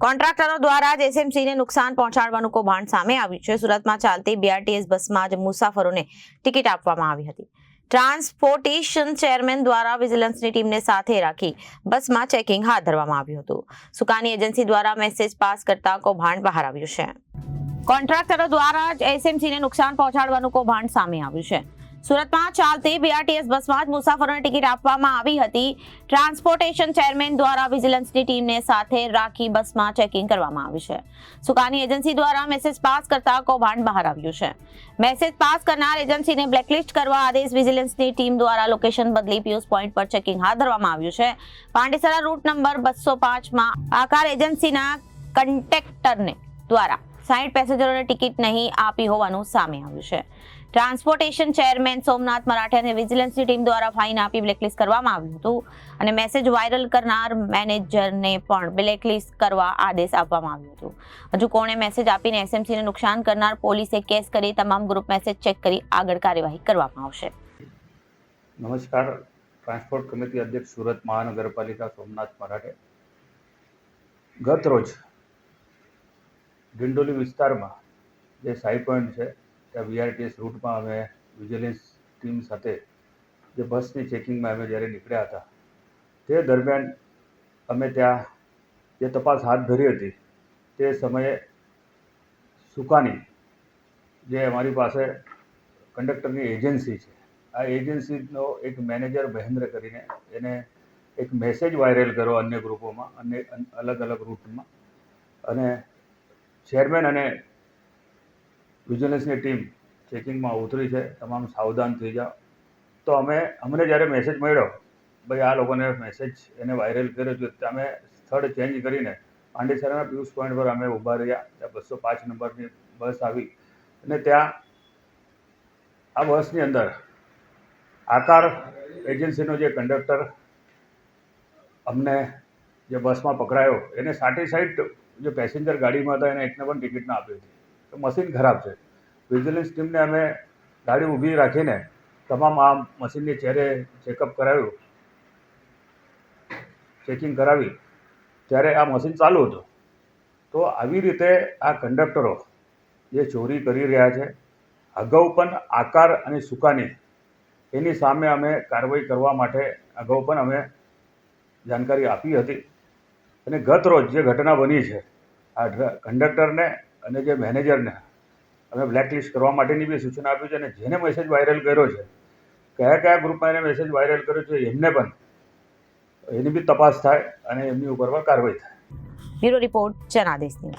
કોન્ટ્રાક્ટરો દ્વારા જ એસએમસીને નુકસાન પહોંચાડવાનું કૌભાંડ સામે આવ્યું છે. સુરતમાં ચાલતી બીઆરટીએસ બસમાં જ મુસાફરોને ટિકિટ આપવામાં આવી હતી. ટ્રાન્સપોર્ટેશન ચેરમેન દ્વારા વિજિલન્સની ટીમને સાથે રાખી બસમાં ચેકિંગ હાથ ધરવામાં આવ્યું હતું. સુકાની એજન્સી દ્વારા મેસેજ પાસ કરતા કૌભાંડ બહાર આવ્યું છે. કોન્ટ્રાક્ટરો દ્વારા જ એસએમસીને નુકસાન પહોંચાડવાનું કૌભાંડ સામે આવ્યું છે. સુરતમાં ચાલતી બીઆરટીએસ બસમાં જ મુસાફરોને ટિકિટ આપવામાં આવી હતી. ટ્રાન્સપોર્ટેશન ચેરમેન દ્વારા વિજિલન્સની ટીમને સાથે રાખી બસમાં ચેકિંગ કરવામાં આવ્યું છે. સુકાની એજન્સી દ્વારા મેસેજ પાસ કરતા કૌભાંડ બહાર આવ્યું છે. મેસેજ પાસ કરનાર એજન્સીને બ્લેકલિસ્ટ કરવા આદેશ વિજિલન્સની ટીમ દ્વારા લોકેશન બદલી પિયુષ પોઈન્ટ પર ચેકિંગ હાથ ધરવામાં આવ્યું છે. પાંડેસરા રૂટ નંબર 205માં આકાર એજન્સીના કન્ટેક્ટરને દ્વારા 60 પેસેન્જરોને ટિકિટ નહીં આપી હોવાનું સામે આવ્યું છે. ટ્રાન્સપોર્ટેશન ચેરમેન સોમનાથ મરાઠાને વિજિલન્સની ટીમ દ્વારા ફાઇન આપી બ્લેકલિસ્ટ કરવામાં આવ્યું હતું અને મેસેજ વાયરલ કરનાર મેનેજરને પણ બ્લેકલિસ્ટ કરવા આદેશ આપવામાં આવ્યો હતો. હજુ કોણે મેસેજ આપીને એસએમસીને નુકસાન કરનાર પોલીસે કેસ કરી તમામ ગ્રુપ મેસેજ ચેક કરી આગળ કાર્યવાહી કરવામાં આવશે. નમસ્કાર, ટ્રાન્સપોર્ટ કમિટી અધ્યક્ષ સુરત મહાનગરપાલિકા સોમનાથ મરાઠે. ગત રોજ ડિંડોલી વિસ્તારમાં જે સાઈ પોઈન્ટ છે ત્યાં બીઆરટીએસ રૂટમાં અમે વિજિલન્સ ટીમ સાથે જે બસની ચેકિંગમાં અમે જ્યારે નીકળ્યા હતા તે દરમિયાન અમે ત્યાં જે તપાસ હાથ ધરી હતી તે સમયે સુકાની જે અમારી પાસે કંડક્ટરની એજન્સી છે, આ એજન્સીનો એક મેનેજર મહેન્દ્ર કરીને એને એક મેસેજ વાયરલ કર્યો અન્ય ગ્રુપોમાં અને અલગ અલગ રૂટમાં, અને ચેરમેન અને વિજિલન્સની ટીમ ચેકિંગમાં ઉતરી છે. તમામ સાવધાન થઈ જાઓ. તો અમને જ્યારે મેસેજ મળ્યો ભાઈ આ લોકોને મેસેજ એને વાયરલ કર્યો છે, તો અમે સ્થળ ચેન્જ કરીને પાંડેસરાના પિયુષ પોઈન્ટ પર અમે ઊભા રહ્યા. ત્યાં 205 નંબરની બસ આવી અને ત્યાં આ બસની અંદર આકાર એજન્સીનો જે કંડક્ટર અમને જે બસમાં પકડાયો એને 60 જે પેસેન્જર ગાડીમાં હતા એને એકને પણ ટિકિટ ના આપી હતી. તો મશીન ખરાબ છે. વિજિલન્સ ટીમને અમે ગાડી ઊભી રાખીને તમામ આ મશીનની ચેરે ચેકઅપ કરાવ્યું, ચેકિંગ કરાવી ત્યારે આ મશીન ચાલુ હતું. તો આવી રીતે આ કંડક્ટરો જે ચોરી કરી રહ્યા છે, અગાઉ પણ આકાર અને સુકાની એની સામે અમે કાર્યવાહી કરવા માટે અગાઉ પણ અમે જાણકારી આપી હતી. અને ગત રોજ જે ઘટના બની છે, આ કંડક્ટરને અને જે મેનેજરને અમે બ્લેકલિસ્ટ કરવા માટેની બી સૂચના આપી છે. અને જેને મેસેજ વાયરલ કર્યો છે, કયા કયા ગ્રુપમાં એને મેસેજ વાયરલ કર્યો છે, એમને પણ એની બી તપાસ થાય અને એમની ઉપર પણ કાર્યવાહી થાય. Bureau report Janadesh news.